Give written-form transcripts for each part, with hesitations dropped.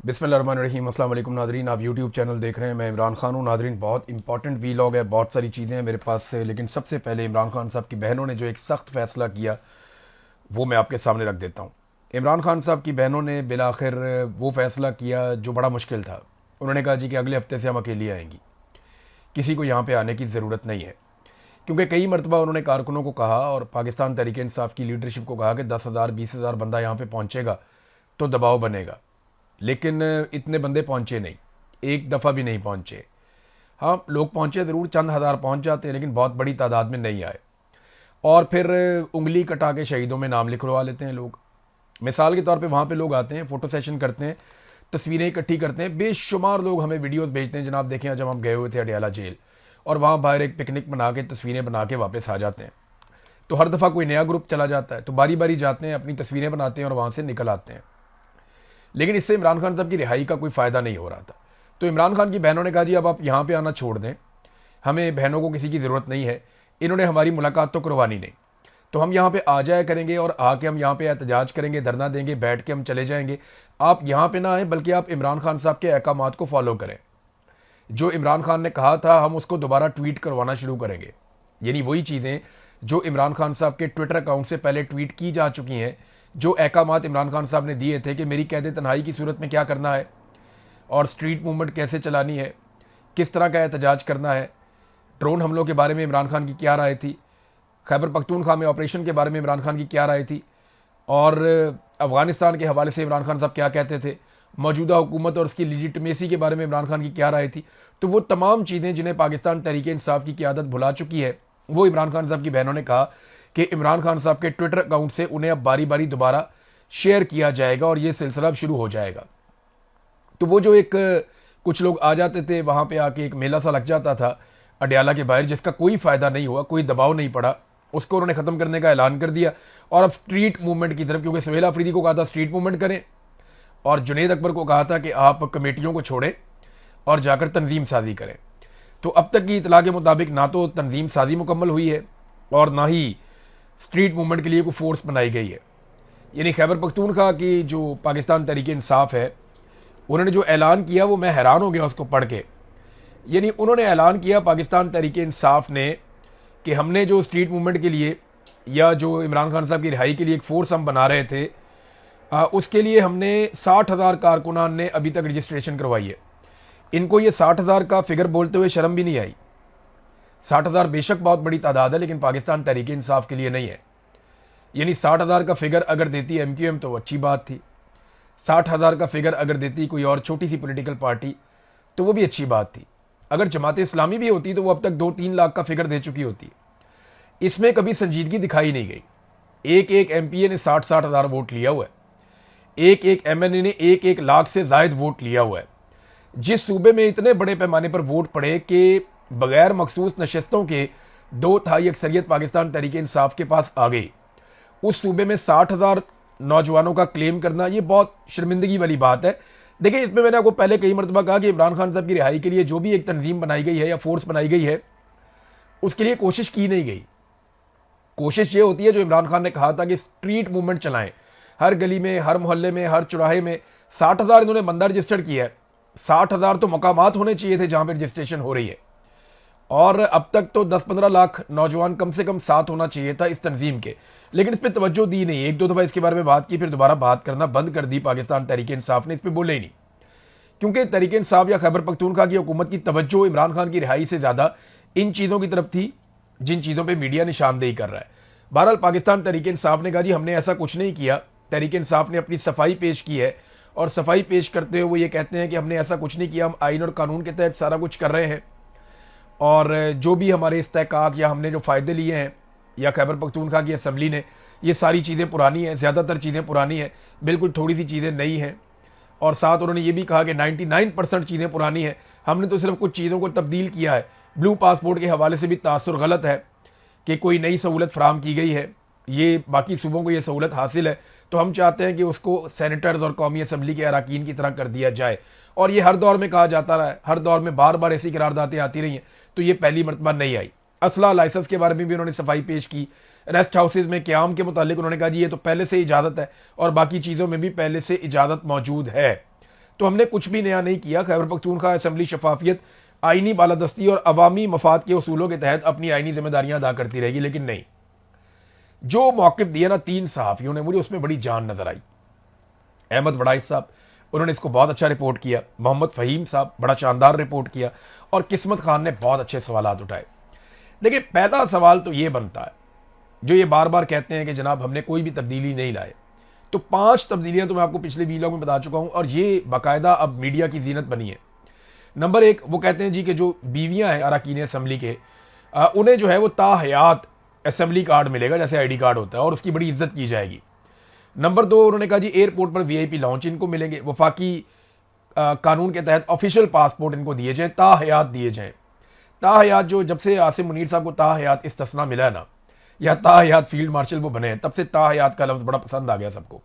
बिस्मिल्लाहिर्रहमानिर्रहीम। अस्सलाम वालेकुम नादरीन, आप यूट्यूब चैनल देख रहे हैं। मैं इमरान खान हूँ। नादरीन, बहुत इंपॉर्टेंट वीलॉग है, बहुत सारी चीज़ें हैं मेरे पास से, लेकिन सबसे पहले इमरान खान साहब की बहनों ने जो एक सख्त फैसला किया वो मैं आपके सामने रख देता हूँ। इमरान खान साहब की बहनों ने बिलाखिर वो फैसला किया जो बड़ा मुश्किल था। उन्होंने कहा जी कि अगले हफ्ते से हम अकेली आएंगी, किसी को यहाँ पे आने की ज़रूरत नहीं है। क्योंकि कई मरतबा उन्होंने कारकुनों को कहा और पाकिस्तान तहरीक इंसाफ की लीडरशिप को कहा कि 10,000 20,000 बंदा यहाँ पे पहुँचेगा तो दबाव बनेगा, लेकिन इतने बंदे पहुंचे नहीं, एक दफ़ा भी नहीं पहुंचे। हाँ, लोग पहुंचे ज़रूर, चंद हज़ार पहुंच जाते हैं, लेकिन बहुत बड़ी तादाद में नहीं आए। और फिर उंगली कटा के शहीदों में नाम लिखवा लेते हैं लोग। मिसाल के तौर पे वहाँ पे लोग आते हैं, फ़ोटो सेशन करते हैं, तस्वीरें इकट्ठी करते हैं। बेशुमार लोग हमें वीडियोस भेजते हैं, जनाब देखें जब हम गए हुए थे अडियाला जेल, और वहाँ बाहर एक पिकनिक बना के तस्वीरें बना के वापस आ जाते हैं। तो हर दफ़ा कोई नया ग्रुप चला जाता है, तो बारी बारी जाते हैं, अपनी तस्वीरें बनाते हैं और वहाँ से निकल आते हैं। लेकिन इससे इमरान खान साहब की रिहाई का कोई फ़ायदा नहीं हो रहा था। तो इमरान खान की बहनों ने कहा जी अब आप यहाँ पे आना छोड़ दें, हमें बहनों को किसी की ज़रूरत नहीं है, इन्होंने हमारी मुलाकात तो करवानी नहीं, तो हम यहाँ पे आ जाया करेंगे और आके हम यहाँ पे एहतजाज करेंगे, धरना देंगे, बैठ के हम चले जाएंगे। आप यहाँ पे ना आए, बल्कि आप इमरान खान साहब के अहकामात को फॉलो करें। जो इमरान खान ने कहा था हम उसको दोबारा ट्वीट करवाना शुरू करेंगे, यानी वही चीज़ें जो इमरान खान साहब के ट्विटर अकाउंट से पहले ट्वीट की जा चुकी हैं, जो अहकामात इमरान खान साहब ने दिए थे कि मेरी कैद तन्हाई की सूरत में क्या करना है, और स्ट्रीट मूवमेंट कैसे चलानी है, किस तरह का एहतजाज करना है, ड्रोन हमलों के बारे में इमरान खान की क्या राय थी, खैबर पख्तूनख्वा में ऑपरेशन के बारे में इमरान खान की क्या राय थी, और अफगानिस्तान के हवाले से इमरान खान साहब क्या कहते थे, मौजूदा हुकूमत और उसकी लिजिटमेसी के बारे में इमरान खान की क्या राय थी। तो वो तमाम चीज़ें जिन्हें पाकिस्तान तहरीक इंसाफ की क़यादत भुला चुकी है, वो इमरान खान साहब की बहनों ने कहा कि इमरान खान साहब के ट्विटर अकाउंट से उन्हें अब बारी बारी दोबारा शेयर किया जाएगा और ये सिलसिला शुरू हो जाएगा। तो वो जो एक कुछ लोग आ जाते थे, वहाँ पे आके एक मेला सा लग जाता था अडियाला के बाहर, जिसका कोई फ़ायदा नहीं हुआ, कोई दबाव नहीं पड़ा, उसको उन्होंने ख़त्म करने का ऐलान कर दिया। और अब स्ट्रीट मूवमेंट की तरफ, क्योंकि सुहेल अफरीदी को कहा था स्ट्रीट मूवमेंट करें और जुनेद अकबर को कहा था कि आप कमेटियों को छोड़ें और जाकर तंजीम साजी करें। तो अब तक की इतला के मुताबिक ना तो तंजीम साजी मुकम्मल हुई है और ना ही स्ट्रीट मूवमेंट के लिए कोई फोर्स बनाई गई है। यानी खैबर पख्तूनख्वा की जो पाकिस्तान तहरीक इंसाफ है, उन्होंने जो ऐलान किया वो मैं हैरान हो गया उसको पढ़ के। यानी उन्होंने ऐलान किया पाकिस्तान तहरीक इंसाफ ने कि हमने जो स्ट्रीट मूवमेंट के लिए या जो इमरान खान साहब की रिहाई के लिए एक फोर्स हम बना रहे थे, उसके लिए हमने 60,000 कारकुनान ने अभी तक रजिस्ट्रेशन करवाई है। इनको ये 60,000 का फिगर बोलते हुए शर्म भी नहीं आई। 60,000 बेशक बहुत बड़ी तादाद है, लेकिन पाकिस्तान तहरीक इंसाफ के लिए नहीं है। यानी 60,000 का फिगर अगर देती MQM तो अच्छी बात थी, 60,000 का फिगर अगर देती कोई और छोटी सी पॉलिटिकल पार्टी तो वो भी अच्छी बात थी। अगर जमात इस्लामी भी होती तो वो अब तक 2-3 लाख का फिगर दे चुकी होती। इसमें कभी संजीदगी दिखाई नहीं गई। एक एक MPA ने 60-60 हज़ार वोट लिया हुआ है, एक एक MNA ने 1-1 लाख से जायद वोट लिया हुआ है। जिस सूबे में इतने बड़े पैमाने पर वोट पड़े कि बगैर मखसूस नशस्तों के 2/3 अक्सरियत पाकिस्तान तहरीक इंसाफ के पास आ गई, उस सूबे में 60,000 नौजवानों का क्लेम करना ये बहुत शर्मिंदगी वाली बात है। देखिए, इसमें मैंने आपको पहले कई मरतबा कहा कि इमरान खान साहब की रिहाई के लिए जो भी एक तंजीम बनाई गई है या फोर्स बनाई गई है, उसके लिए कोशिश की नहीं गई। कोशिश ये होती है जो इमरान खान ने कहा था कि स्ट्रीट मूवमेंट चलाएं, हर गली में, हर मोहल्ले में, हर चौराहे में। 60,000 इन्होंने बंदा रजिस्टर्ड किया है, 60,000 तो मकामात होने चाहिए थे जहां पर रजिस्ट्रेशन हो रही है, और अब तक तो 10-15 लाख नौजवान कम से कम साथ होना चाहिए था इस तंजीम के। लेकिन इस पर तवज्जो दी नहीं। 1-2 दफा इसके बारे में बात की, फिर दोबारा बात करना बंद कर दी पाकिस्तान तहरीक इंसाफ ने, इस पर बोले ही नहीं। क्योंकि तहरीक इंसाफ या खैबर पख्तूनख्वा की हुकूमत की तवज्जो इमरान खान की रिहाई से ज्यादा इन चीजों की तरफ थी जिन चीजों पर मीडिया निशानदेही कर रहा है। बहरहाल पाकिस्तान तहरीक इंसाफ ने कहा जी हमने ऐसा कुछ नहीं किया। तहरीक इंसाफ ने अपनी सफाई पेश की है, और सफाई पेश करते हुए वो ये कहते हैं कि हमने ऐसा कुछ नहीं किया, हम आइन और कानून के तहत सारा कुछ कर रहे हैं, और जो भी हमारे इस्तेहकाक या हमने जो फ़ायदे लिए हैं या खैबर पख्तूनख्वा की असम्बली ने, ये सारी चीज़ें पुरानी हैं, ज़्यादातर चीज़ें पुरानी हैं, बिल्कुल थोड़ी सी चीज़ें नई हैं। और साथ उन्होंने ये भी कहा कि 99% चीज़ें पुरानी हैं, हमने तो सिर्फ कुछ चीज़ों को तब्दील किया है। ब्लू पासपोर्ट के हवाले से भी तासुर गलत है कि कोई नई सहूलत फराम की गई है, ये बाकी सूबों को ये सहूलत हासिल है, तो हम चाहते हैं कि उसको सेनेटर्स और कौमी असम्बली के अरकान की तरह कर दिया जाए। और ये हर दौर में कहा जाता रहा है, हर दौर में बार बार ऐसी करारदातें आती रही हैं, तो ये पहली मरतबा नहीं आई। असला लाइसेंस के बारे में भी उन्होंने सफाई पेश की। रेस्ट हाउसेज में क्याम के मुतालिक उन्होंने कहा जी ये तो पहले से इजाज़त है और बाकी चीज़ों में भी पहले से इजाज़त मौजूद है। तो हमने कुछ भी नया नहीं किया। खैबर पख्तूनख्वा असेंबली शफाफियत, आईनी बालादस्ती और अवामी मफाद के उसूलों के तहत अपनी आईनी जिम्मेदारियां अदा करती रहेगी। लेकिन नहीं, जो मौक़िफ़ दिया ना 3 सहाफ़ियों ने, मुझे उसमें बड़ी जान नजर आई। अहमद वड़ाइस साहब, उन्होंने इसको बहुत अच्छा रिपोर्ट किया। मोहम्मद फ़हीम साहब, बड़ा शानदार रिपोर्ट किया। और किस्मत खान ने बहुत अच्छे सवाल उठाए। देखिए, पहला सवाल तो ये बनता है, जो ये बार बार कहते हैं कि जनाब हमने कोई भी तब्दीली नहीं लाए, तो 5 तब्दीलियां तो मैं आपको पिछले वीडियो में बता चुका हूं, और ये बाकायदा अब मीडिया की जीनत बनी है। नंबर 1, वो कहते हैं जी कि जो बीवियां हैं अरकान असेंबली के, उन्हें जो है वो ताहयात असेंबली कार्ड मिलेगा, जैसे आईडी कार्ड होता है, और उसकी बड़ी इज्जत की जाएगी। नंबर 2, उन्होंने कहा जी एयरपोर्ट पर वीआईपी लॉन्च इनको मिलेंगे, वफाकी कानून के तहत ऑफिशियल पासपोर्ट इनको दिए जाएं, ताहयात दिए जाएं। ताहयात, जो जब से आसिम मुनीर साहब को ताहयात इस्तिस्ना मिला ना, या ताहयात फील्ड मार्शल वो बने, तब से ताहयात का लफ्ज बड़ा पसंद आ गया सबको।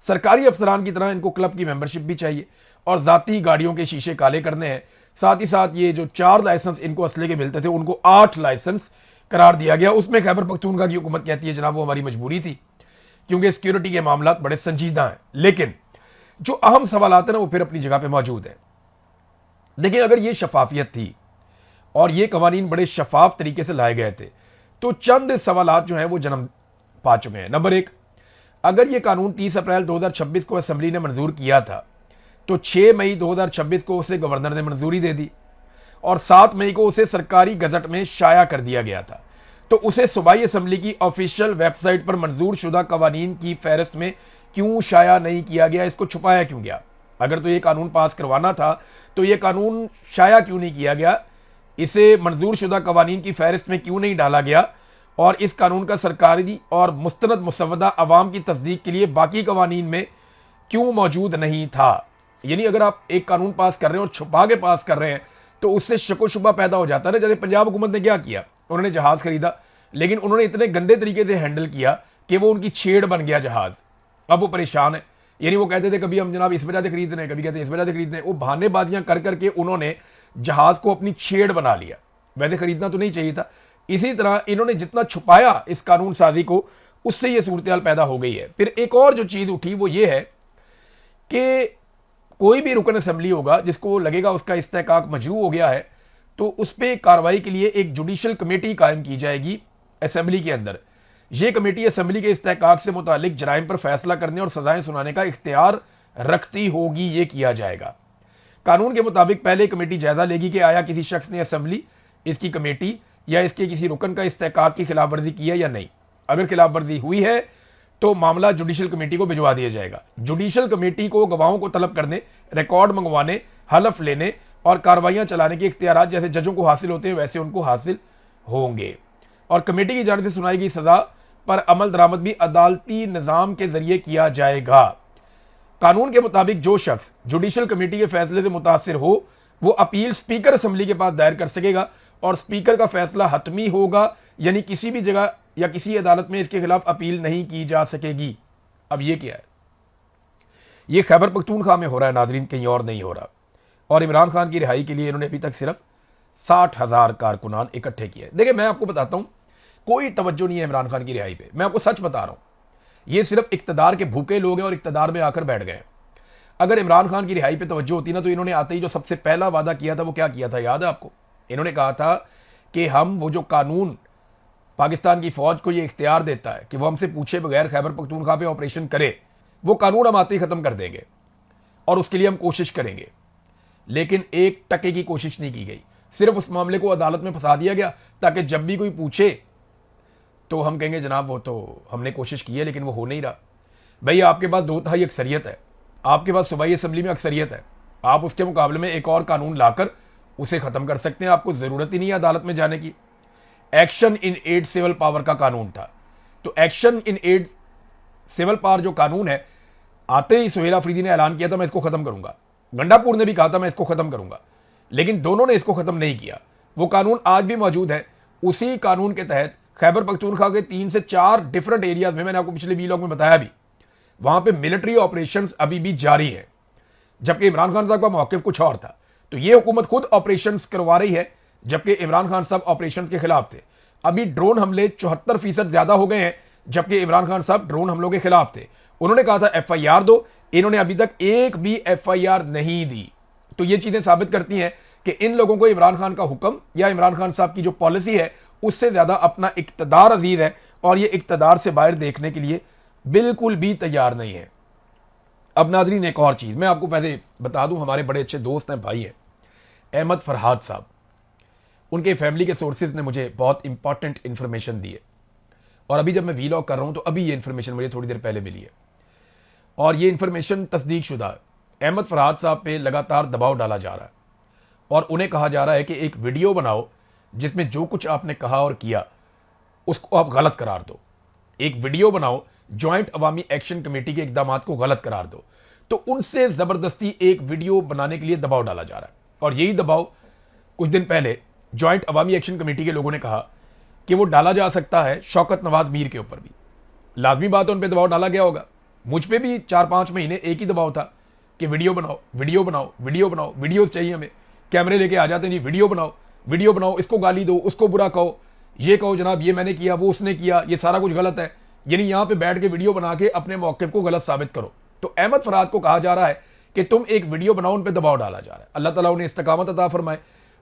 सरकारी अफसरान की तरह इनको क्लब की मेंबरशिप भी चाहिए, और जाती गाड़ियों के शीशे काले करने हैं। साथ ही साथ ये जो 4 लाइसेंस इनको असले के मिलते थे, उनको 8 लाइसेंस करार दिया गया। उसमें खैबर पख्तूनख्वा की हुकूमत कहती है जनाब वो हमारी मजबूरी थी, क्योंकि सिक्योरिटी के मामला बड़े संजीदा हैं। लेकिन जो अहम सवाल आते हैं ना, वो फिर अपनी जगह पे मौजूद है। देखिए, अगर ये शफाफियत थी और ये कवानीन बड़े शफाफ तरीके से लाए गए थे, तो चंद सवालात जो हैं वो जन्म पा चुके हैं। नंबर 1, अगर ये कानून 30 अप्रैल 2026 को असेंबली ने मंजूर किया था, तो 6 मई 2026 को उसे गवर्नर ने मंजूरी दे दी, और 7 मई को उसे सरकारी गजट में शाया कर दिया गया था। तो उसे सूबाई असेंबली की ऑफिशियल वेबसाइट पर मंजूर शुदा कवानीन की फहरिस्त में क्यों शाया नहीं किया गया? इसको छुपाया क्यों गया? अगर तो ये कानून पास करवाना था, तो ये कानून शाया क्यों नहीं किया गया? इसे मंजूर शुदा कवानीन की फहरिस्त में क्यों नहीं डाला गया? और इस कानून का सरकारी और मुस्तनद मुसवदा अवाम की तस्दीक के लिए बाकी कवानीन में क्यों मौजूद नहीं था? यानी अगर आप एक कानून पास कर रहे हैं और छुपा के पास कर रहे हैं, तो उससे शक व शुबा पैदा हो जाता है ना। जैसे पंजाब हुकूमत ने क्या किया, उन्होंने जहाज खरीदा, लेकिन उन्होंने इतने गंदे तरीके से हैंडल किया कि वो उनकी छेड़ बन गया जहाज। अब वो परेशान है। यानी वो कहते थे कभी हम जनाब इस वजह से खरीद रहे हैं, कभी कहते हैं इस वजह से खरीद रहे हैं। वो बहानेबाजियां कर करके उन्होंने जहाज को अपनी छेड़ बना लिया। वैसे खरीदना तो नहीं चाहिए था। इसी तरह इन्होंने जितना छुपाया इस कानून साजी को, उससे यह सूरत पैदा हो गई है। फिर एक और जो चीज उठी वो ये है कि कोई भी रुकन असेंबली होगा जिसको लगेगा उसका इस्तेहकाक मजरू हो गया है, तो उस पर कार्रवाई के लिए एक जुडिशल कमेटी कायम की जाएगी असेंबली के अंदर। यह कमेटी असेंबली के इस्तेहकाक से मुतालिक जराइम पर फैसला करने और सजाएं सुनाने का इख्तियार रखती होगी। यह किया जाएगा। कानून के मुताबिक पहले कमेटी जायजा लेगी कि आया किसी शख्स ने असेंबली, इसकी कमेटी या इसके किसी रुकन का इस्तेहकाक की खिलाफ वर्जी की है या नहीं। अगर खिलाफ वर्जी हुई है तो मामला जुडिशल कमेटी को भिजवा दिया जाएगा। जुडिशल कमेटी को गवाहों को तलब करने, रिकॉर्ड मंगवाने, हलफ लेने और कार्रवाइयां चलाने के इख्तियार जैसे जजों को हासिल होते हैं, वैसे उनको हासिल होंगे। और कमेटी की जानिब से सुनाई गई सजा पर अमल दरामद भी अदालती निजाम के जरिए किया जाएगा। कानून के मुताबिक जो शख्स जुडिशल कमेटी के फैसले से मुतासिर हो, वो अपील स्पीकर असेंबली के पास दायर कर सकेगा, और स्पीकर का फैसला हतमी होगा। यानी किसी भी जगह या किसी अदालत में इसके खिलाफ अपील नहीं की जा सकेगी। अब ये क्या है? ये खैबर पख्तूनख्वा में हो रहा है नाजरीन, कहीं और नहीं हो रहा। और इमरान खान की रिहाई के लिए इन्होंने अभी तक सिर्फ 60,000 कारकुनान इकट्ठे किए। देखिए, मैं आपको बताता हूं, कोई तवज्जो नहीं है इमरान खान की रिहाई पे। मैं आपको सच बता रहा हूं, ये सिर्फ इक्तदार के भूखे लोग हैं और इक्तदार में आकर बैठ गए। अगर इमरान खान की रिहाई पे तवज्जो होती ना, तो इन्होंने आते ही जो सबसे पहला वादा किया था वो क्या किया था, याद है आपको? इन्होंने कहा था कि हम वो जो कानून पाकिस्तान की फौज को ये इख्तियार देता है कि वो हमसे पूछे बगैर खैबर पख्तूनख्वा पे ऑपरेशन करे, वो कानून हम आते ही खत्म कर देंगे, और उसके लिए हम कोशिश करेंगे। लेकिन 1% की कोशिश नहीं की गई। सिर्फ उस मामले को अदालत में फंसा दिया गया ताकि जब भी कोई पूछे तो हम कहेंगे जनाब वो तो हमने कोशिश की है, लेकिन वो हो नहीं रहा। भाई, आपके पास 2/3 अक्सरियत है, आपके पास सूबाई असेंबली में अक्सरियत है। आप उसके मुकाबले में एक और कानून लाकर उसे खत्म कर सकते हैं। आपको जरूरत ही नहीं है अदालत में जाने की। Action in aid civil power का कानून था, तो action in aid civil power जो कानून है, आते ही सुहेल अफरीदी ने ऐलान किया था मैं इसको खत्म करूंगा। गंडापुर ने भी कहा था मैं इसको खत्म करूंगा, लेकिन दोनों ने इसको खत्म नहीं किया। वो कानून आज भी मौजूद है। उसी कानून के तहत खैबर पख्तूनख्वा के 3 से 4 डिफरेंट एरियाज में, मैंने आपको पिछले वीलॉग में बताया भी, वहां पे मिलिट्री ऑपरेशंस अभी भी जारी है, जबकि इमरान खान साहब का मौक़िफ़ कुछ और था। तो ये हुकूमत खुद ऑपरेशंस करवा रही है, जबकि इमरान खान साहब ऑपरेशंस के खिलाफ थे। अभी ड्रोन हमले 74% ज्यादा हो गए हैं, जबकि इमरान खान साहब ड्रोन हमलों के खिलाफ थे। उन्होंने कहा था FIR दो, इन्होंने अभी तक एक भी एफआईआर नहीं दी। तो ये चीजें साबित करती हैं कि इन लोगों को इमरान खान का हुक्म या इमरान खान साहब की जो पॉलिसी है उससे ज्यादा अपना इक्तदार अजीज है, और ये इक्तदार से बाहर देखने के लिए बिल्कुल भी तैयार नहीं है। अब नाजरीन, एक और चीज मैं आपको पहले बता दूं, हमारे बड़े अच्छे दोस्त हैं, भाई हैं, अहमद फरहाद साहब। उनके फैमिली के सोर्सेज ने मुझे बहुत इंपॉर्टेंट इंफॉर्मेशन दी है, और अभी जब मैं वीलॉग कर रहा हूं तो अभी ये इंफॉर्मेशन मुझे थोड़ी देर पहले मिली है, और ये इंफॉर्मेशन तस्दीक शुदा है। अहमद फरहाद साहब पे लगातार दबाव डाला जा रहा है, और उन्हें कहा जा रहा है कि एक वीडियो बनाओ जिसमें जो कुछ आपने कहा और किया उसको आप गलत करार दो। एक वीडियो बनाओ, ज्वाइंट अवामी एक्शन कमेटी के इकदाम को गलत करार दो। तो उनसे जबरदस्ती एक वीडियो बनाने के लिए दबाव डाला जा रहा है, और यही दबाव कुछ दिन पहले ज्वाइंट अवामी एक्शन कमेटी के लोगों ने कहा कि वो डाला जा सकता है शौकत नवाज मीर के ऊपर भी। लाजमी बात है, उन पर दबाव डाला गया होगा। मुझ पे भी 4-5 महीने एक ही दबाव था कि वीडियो बनाओ, वीडियो बनाओ, वीडियो बनाओ, वीडियोस चाहिए हमें, कैमरे लेके आ जाते नहीं, वीडियो बनाओ, वीडियो बनाओ, इसको गाली दो, उसको बुरा कहो, ये कहो जनाब ये मैंने किया, वो उसने किया, ये सारा कुछ गलत है, यानी यहां पे बैठ के वीडियो बना के अपने मौक़िफ़ को गलत साबित करो। तो अहमद फरहाद को कहा जा रहा है कि तुम एक वीडियो बनाओ, उन पर दबाव डाला जा रहा है। अल्लाह ताला उन्हें इस्तिकामत अता फरमाए।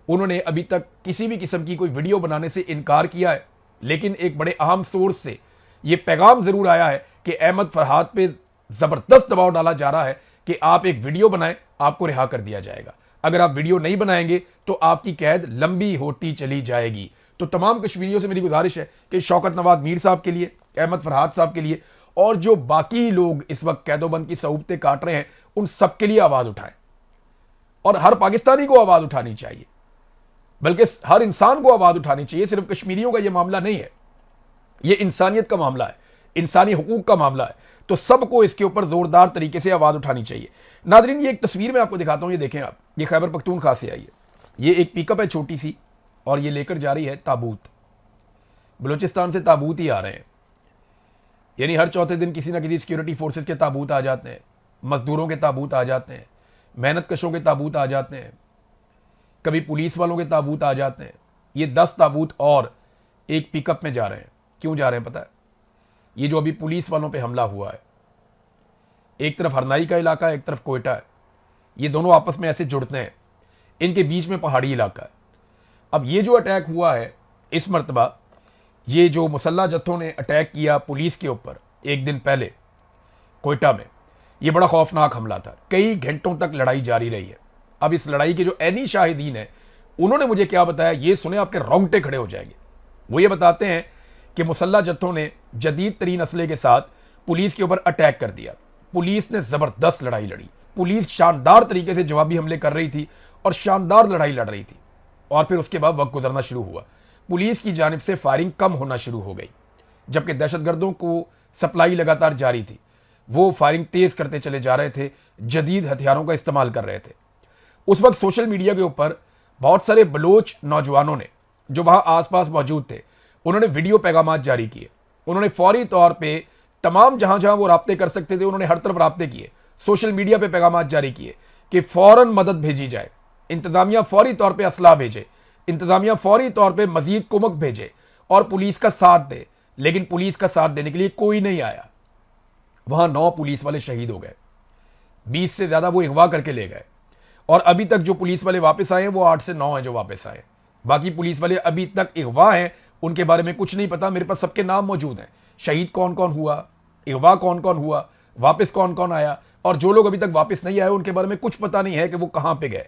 उन्होंने अभी तक किसी भी किस्म की कोई वीडियो बनाने से इनकार किया है, लेकिन एक बड़े अहम सोर्स से यह पैगाम जरूर आया है कि अहमद फरहाद पे जबरदस्त दबाव डाला जा रहा है कि आप एक वीडियो बनाएं, आपको रिहा कर दिया जाएगा। अगर आप वीडियो नहीं बनाएंगे तो आपकी कैद लंबी होती चली जाएगी। तो तमाम कश्मीरियों से मेरी गुजारिश है कि शौकत नवाज मीर साहब के लिए, अहमद फरहाद साहब के लिए, और जो बाकी लोग इस वक्त कैदोबंद की सऊबतें काट रहे हैं, उन सबके लिए आवाज उठाएं। और हर पाकिस्तानी को आवाज उठानी चाहिए, बल्कि हर इंसान को आवाज उठानी चाहिए। सिर्फ कश्मीरियों का यह मामला नहीं है, यह इंसानियत का मामला है, इंसानी हुकूक का मामला है। तो सबको इसके ऊपर जोरदार तरीके से आवाज उठानी चाहिए। नादरीन, ये एक तस्वीर मैं आपको दिखाता हूं, ये देखें आप, ये खैबर पख्तूनख्वा से आई है। ये एक पिकअप है छोटी सी, और ये लेकर जा रही है ताबूत। बलूचिस्तान से ताबूत ही आ रहे हैं, यानी हर चौथे दिन किसी ना किसी सिक्योरिटी फोर्सेस के ताबूत आ जाते हैं, मजदूरों के ताबूत आ जाते हैं, मेहनत कशों के ताबूत आ जाते हैं, कभी पुलिस वालों के ताबूत आ जाते हैं। ये 10 ताबूत और एक पिकअप में जा रहे हैं। क्यों जा रहे हैं पता है? ये जो अभी पुलिस वालों पे हमला हुआ है, एक तरफ हरनाई का इलाका है, एक तरफ कोयटा है, ये दोनों आपस में ऐसे जुड़ते हैं, इनके बीच में पहाड़ी इलाका है। अब ये जो अटैक हुआ है इस मर्तबा, ये जो मुसल्ला जत्थों ने अटैक किया पुलिस के ऊपर एक दिन पहले कोयटा में, ये बड़ा खौफनाक हमला था। कई घंटों तक लड़ाई जारी रही है। अब इस लड़ाई के जो ऐनी शाहिदीन है, उन्होंने मुझे क्या बताया, ये सुने आपके रोंगटे खड़े हो जाएंगे। वो ये बताते हैं कि मुसल्ला जत्थों ने जदीद तरीन असले के साथ पुलिस के ऊपर अटैक कर दिया। पुलिस ने जबरदस्त लड़ाई लड़ी, पुलिस शानदार तरीके से जवाबी हमले कर रही थी और शानदार लड़ाई लड़ रही थी। और फिर उसके बाद वक्त गुजरना शुरू हुआ, पुलिस की जानिब से फायरिंग कम होना शुरू हो गई, जबकि दहशतगर्दों को सप्लाई लगातार जारी थी। वो फायरिंग तेज करते चले जा रहे थे, जदीद हथियारों का इस्तेमाल कर रहे थे। उस वक्त सोशल मीडिया के ऊपर बहुत सारे बलोच नौजवानों ने जो वहां आसपास मौजूद थे, उन्होंने वीडियो पैगामात जारी किए। उन्होंने फौरी तौर पे तमाम जहां जहां वो राब्ते कर सकते थे, उन्होंने हर तरफ राब्ते किए, सोशल मीडिया पे पैगामात जारी किए कि फौरन मदद भेजी जाए, इंतजामिया फौरी तौर पे असला भेजे, इंतजामिया फौरी तौर पे मजीद कुमक भेजे और पुलिस का साथ दे। लेकिन पुलिस का साथ देने के लिए कोई नहीं आया। वहां 9 पुलिस वाले शहीद हो गए, 20 से ज्यादा वो अगवा करके ले गए। और अभी तक जो पुलिस वाले वापस आए हैं वो 8 से 9 हैं जो वापस आए। बाकी पुलिस वाले अभी तक अगवा हैं, उनके बारे में कुछ नहीं पता। मेरे पास सबके नाम मौजूद हैं, शहीद कौन कौन हुआ, अगवा कौन कौन हुआ, वापस कौन कौन आया, और जो लोग अभी तक वापस नहीं आए उनके बारे में कुछ पता नहीं है कि वो कहां पे गए।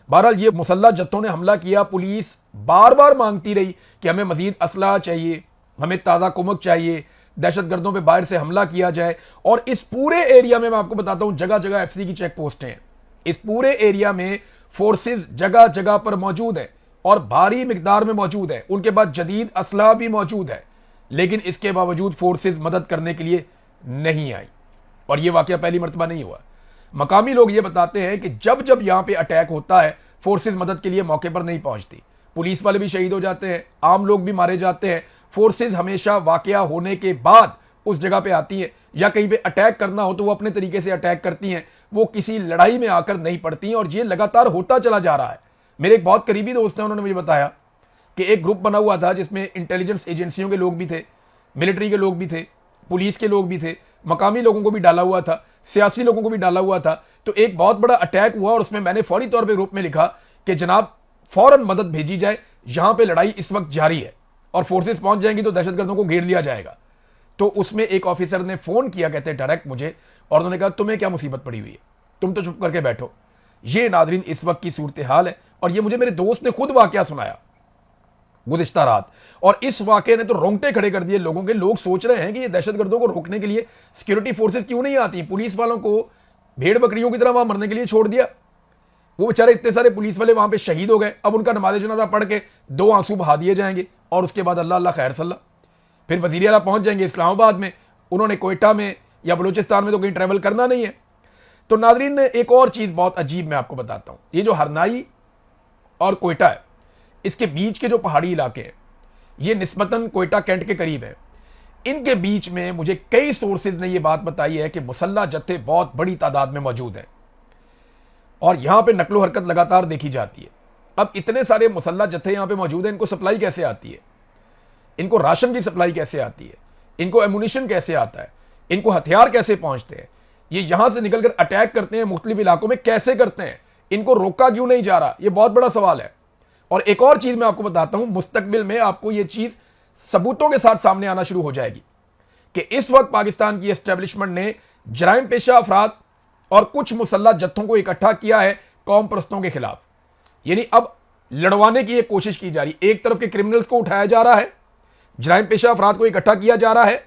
बहरहाल ये मुसल्ला जत्थों ने हमला किया। पुलिस बार बार मांगती रही कि हमें मजीद असला चाहिए, हमें ताज़ा कुमक चाहिए, दहशतगर्दों पे बाहर से हमला किया जाए। और इस पूरे एरिया में मैं आपको बताता हूं, जगह जगह एफसी की चेक पोस्टें हैं। इस पूरे एरिया में फोर्सेस जगह जगह पर मौजूद है और भारी मिकदार में मौजूद है। उनके पास जदीद असला भी मौजूद है, लेकिन इसके बावजूद फोर्सेस मदद करने के लिए नहीं आई। और यह वाकया पहली मर्तबा नहीं हुआ। मकामी लोग ये बताते हैं कि जब जब यहां पे अटैक होता है, फोर्सेस मदद के लिए मौके पर नहीं पहुंचती, पुलिस वाले भी शहीद हो जाते हैं, आम लोग भी मारे जाते हैं। फोर्सेस हमेशा वाकया होने के बाद उस जगह पे आती हैं, या कहीं पे अटैक करना हो तो वो अपने तरीके से अटैक करती हैं, वो किसी लड़ाई में आकर नहीं पड़ती। और ये लगातार होता चला जा रहा है। मेरे एक बहुत करीबी दोस्त हैं, उन्होंने मुझे बताया कि एक ग्रुप बना हुआ था जिसमें इंटेलिजेंस एजेंसियों के लोग भी थे, मिलिट्री के लोग भी थे, पुलिस के लोग भी थे, मकामी लोगों को भी डाला हुआ था, सियासी लोगों को भी डाला हुआ था। तो एक बहुत बड़ा अटैक हुआ और उसमें मैंने फौरी तौर पे ग्रुप में लिखा कि जनाब फौरन मदद भेजी जाए, यहां पे लड़ाई इस वक्त जारी है और फोर्सेस पहुंच जाएंगी तो दहशतगर्दों को घेर लिया जाएगा। तो उसमें एक ऑफिसर ने फोन किया, कहते डायरेक्ट मुझे, और उन्होंने कहा तुम्हें क्या मुसीबत पड़ी हुई है, तुम तो चुप करके बैठो। ये नादरीन इस वक्त की सूरत हाल है और ये मुझे मेरे दोस्त ने खुद वाकया सुनाया गुज़िश्ता रात, और इस वाकये ने तो रोंगटे खड़े कर दिए लोगों के। लोग सोच रहे हैं कि ये दहशतगर्दों को रोकने के लिए सिक्योरिटी फोर्सेस क्यों नहीं आती, पुलिस वालों को भेड़ बकरियों की तरह वहां मरने के लिए छोड़ दिया। वो बेचारे इतने सारे पुलिस वाले वहां पे शहीद हो गए, अब उनका नमाज जनाजा पढ़ के 2 आंसू बहा दिए जाएंगे और उसके बाद अल्लाह अल्लाह खैर सल्ला, फिर वजीर आला पहुंच जाएंगे इस्लामाबाद में। उन्होंने कोयटा में या बलूचिस्तान में तो कहीं ट्रैवल करना नहीं है। तो नादरीन ने एक और चीज बहुत अजीब मैं आपको बताता हूं, ये जो हरनाई और कोयटा है, इसके बीच के जो पहाड़ी इलाके हैं, ये निस्बतन कोयटा कैंट के करीब है। इनके बीच में मुझे कई सोर्सेज ने यह बात बताई है कि मुसल्ला जत्थे बहुत बड़ी तादाद में मौजूद हैं और यहां पे नकलो हरकत लगातार देखी जाती है। अब इतने सारे मुसल्ला जत्थे यहां पे मौजूद हैं, इनको सप्लाई कैसे आती है, इनको राशन की सप्लाई कैसे आती है, इनको एमुनिशन कैसे आता है, इनको हथियार कैसे पहुंचते हैं, ये यहां से निकलकर अटैक करते हैं मुख्तलिफ इलाकों में कैसे करते हैं, इनको रोका क्यों नहीं जा रहा, यह बहुत बड़ा सवाल है। और एक और चीज मैं आपको बताता हूं, मुस्तकबिल में आपको यह चीज सबूतों के साथ सामने आना शुरू हो जाएगी कि इस वक्त पाकिस्तान की एस्टेब्लिशमेंट ने जराइम पेशा अफराद और कुछ मुसल्ला जत्थों को इकट्ठा किया है कौम परस्तों के खिलाफ। यानी अब लड़वाने की एक कोशिश की जा रही, एक तरफ के क्रिमिनल्स को उठाया जा रहा है, जराइम पेशा अफराद को इकट्ठा किया जा रहा है,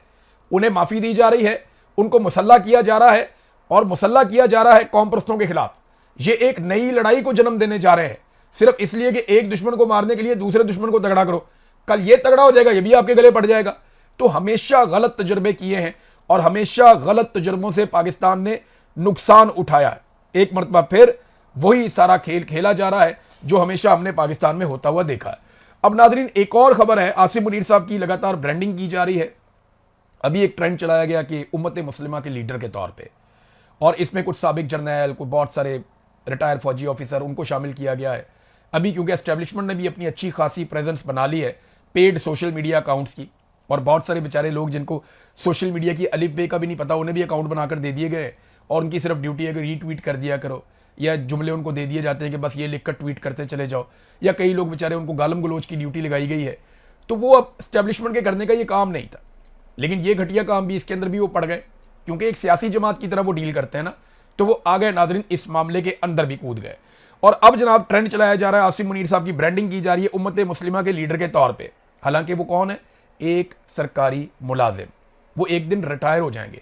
उन्हें माफी दी जा रही है, उनको मुसल्ला किया जा रहा है और मुसल्ला किया जा रहा है कौम परस्तों के खिलाफ। ये एक नई लड़ाई को जन्म देने जा रहे हैं, सिर्फ इसलिए कि एक दुश्मन को मारने के लिए दूसरे दुश्मन को तगड़ा करो, कल ये तगड़ा हो जाएगा, ये भी आपके गले पड़ जाएगा। तो हमेशा गलत तजुर्बे किए हैं और हमेशा गलत तजुर्बों से पाकिस्तान ने नुकसान उठाया है। एक मरतबा फिर वही सारा खेल खेला जा रहा है जो हमेशा हमने पाकिस्तान में होता हुआ देखा है। अब नादरीन एक और खबर है, आसिम मुनीर साहब की लगातार ब्रांडिंग की जा रही है। अभी एक ट्रेंड चलाया गया कि उम्मत मुस्लिमा के लीडर के तौर पे, और इसमें कुछ साबिक जर्नैल, कुछ बहुत सारे रिटायर फौजी ऑफिसर, उनको शामिल किया गया है। अभी क्योंकि एस्टेब्लिशमेंट ने भी अपनी अच्छी खासी प्रेजेंस बना ली है पेड सोशल मीडिया अकाउंट्स की, और बहुत सारे बेचारे लोग जिनको सोशल मीडिया की अलिफ बे का भी नहीं पता, उन्हें भी अकाउंट बनाकर दे दिए गए और उनकी सिर्फ ड्यूटी है कि रीट्वीट कर दिया करो, या जुमले उनको दे दिए जाते हैं कि बस ये लिखकर ट्वीट करते चले जाओ, या कई लोग बेचारे उनको गालम गलोच की ड्यूटी लगाई गई है। तो वो अब एस्टेब्लिशमेंट के करने का ये काम नहीं था, लेकिन ये घटिया काम भी इसके अंदर भी वो पड़ गए, क्योंकि एक सियासी जमात की तरह वो डील करते हैं ना, तो वो आ गए नादरीन, इस मामले के अंदर भी कूद गए। और अब जनाब ट्रेंड चलाया जा रहा है, आसिम मुनीर साहब की ब्रांडिंग की जा रही है उम्मत मुस्लिमा के लीडर के तौर पे। हालांकि वो कौन है, एक सरकारी मुलाजिम, वो एक दिन रिटायर हो जाएंगे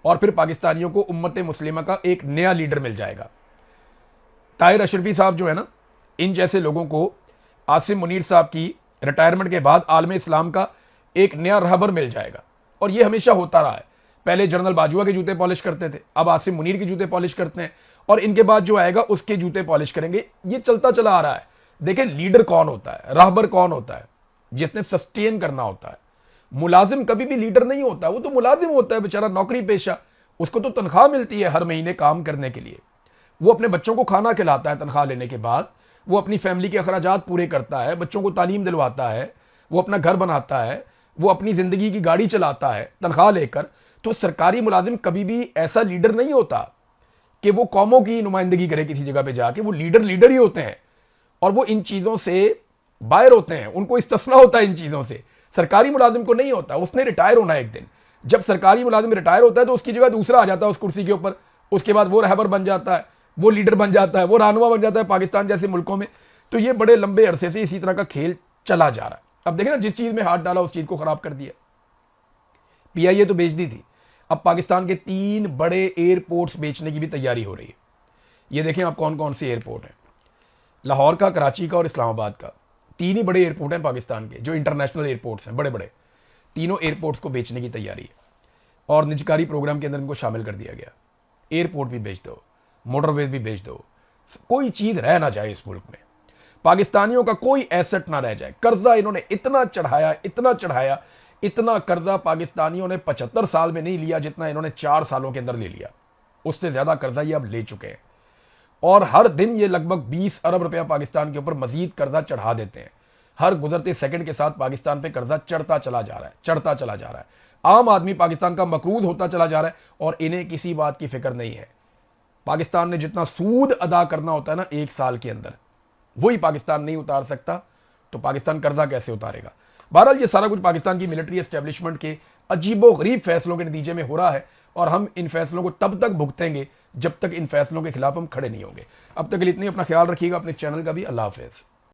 और फिर पाकिस्तानियों को उम्मत मुस्लिमा का एक नया लीडर मिल जाएगा। ताहिर अशरफी साहब जो है ना, इन जैसे लोगों को आसिम मुनीर साहब की रिटायरमेंट के बाद आलम इस्लाम का एक नया रहबर मिल जाएगा। और ये हमेशा होता रहा है, पहले जनरल बाजुआ के जूते पॉलिश करते थे, अब आसिम मुनीर के जूते पॉलिश करते हैं, और इनके बाद जो आएगा उसके जूते पॉलिश करेंगे। ये चलता चला आ रहा है। देखिए लीडर कौन होता है, रहबर कौन होता है, जिसने सस्टेन करना होता है। मुलाजिम कभी भी लीडर नहीं होता, वो तो मुलाजिम होता है बेचारा, नौकरी पेशा, उसको तो तनख्वाह मिलती है हर महीने काम करने के लिए। वो अपने बच्चों को खाना खिलाता है तनख्वाह लेने के बाद, वो अपनी फैमिली के अखराजात पूरे करता है, बच्चों को तालीम दिलवाता है, वो अपना घर बनाता है, वो अपनी जिंदगी की गाड़ी चलाता है तनख्वाह लेकर। तो सरकारी मुलाजिम कभी भी ऐसा लीडर नहीं होता कि वो कौमों की नुमाइंदगी करे किसी जगह पे जाके। वो लीडर ही होते हैं और वो इन चीजों से बाहर होते हैं, उनको इस्तिस्ना होता है इन चीजों से। सरकारी मुलाजिम को नहीं होता, उसने रिटायर होना है एक दिन। जब सरकारी मुलाजिम रिटायर होता है तो उसकी जगह दूसरा आ जाता है उस कुर्सी के ऊपर, उसके बाद वो रहबर बन जाता है, वो लीडर बन जाता है, वो रहनुमा बन जाता है पाकिस्तान जैसे मुल्कों में। तो ये बड़े लंबे अरसे से इसी तरह का खेल चला जा रहा है। अब देखें ना, जिस चीज में हाथ डाला उस चीज को खराब कर दिया। पीआईए तो बेच दी थी, अब पाकिस्तान के 3 बड़े एयरपोर्ट्स बेचने की भी तैयारी हो रही है। ये देखें आप कौन कौन से एयरपोर्ट हैं, लाहौर का, कराची का और इस्लामाबाद का। 3 ही बड़े एयरपोर्ट हैं पाकिस्तान के, जो इंटरनेशनल एयरपोर्ट्स हैं बड़े बड़े। तीनों एयरपोर्ट्स को बेचने की तैयारी है और निजकारी प्रोग्राम के अंदर इनको शामिल कर दिया गया। एयरपोर्ट भी बेच दो, मोटरवेज भी बेच दो, कोई चीज रह ना जाए इस मुल्क में, पाकिस्तानियों का कोई एसेट ना रह जाए। कर्जा इन्होंने इतना चढ़ाया, इतना चढ़ाया, इतना कर्जा पाकिस्तानियों ने 75 साल में नहीं लिया जितना इन्होंने 4 सालों के अंदर ले लिया। उससे ज्यादा कर्जा ये अब ले चुके हैं और हर दिन ये लगभग 20 अरब रुपया पाकिस्तान के ऊपर मजीद कर्जा चढ़ा देते हैं। हर गुजरते सेकंड के साथ पाकिस्तान पे कर्जा चढ़ता चला जा रहा है, चढ़ता चला जा रहा है। आम आदमी पाकिस्तान का मकरूज होता चला जा रहा है और इन्हें किसी बात की फिक्र नहीं है। पाकिस्तान ने जितना सूद अदा करना होता है ना 1 साल के अंदर, वही पाकिस्तान नहीं उतार सकता, तो पाकिस्तान कर्जा कैसे उतारेगा। बहरहाल ये सारा कुछ पाकिस्तान की मिलिट्री एस्टेब्लिशमेंट के अजीबोगरीब फैसलों के नतीजे में हो रहा है और हम इन फैसलों को तब तक भुगतेंगे जब तक इन फैसलों के खिलाफ हम खड़े नहीं होंगे। अब तक के लिए इतनी, अपना ख्याल रखिएगा, अपने चैनल का भी। अल्लाह हाफिज़।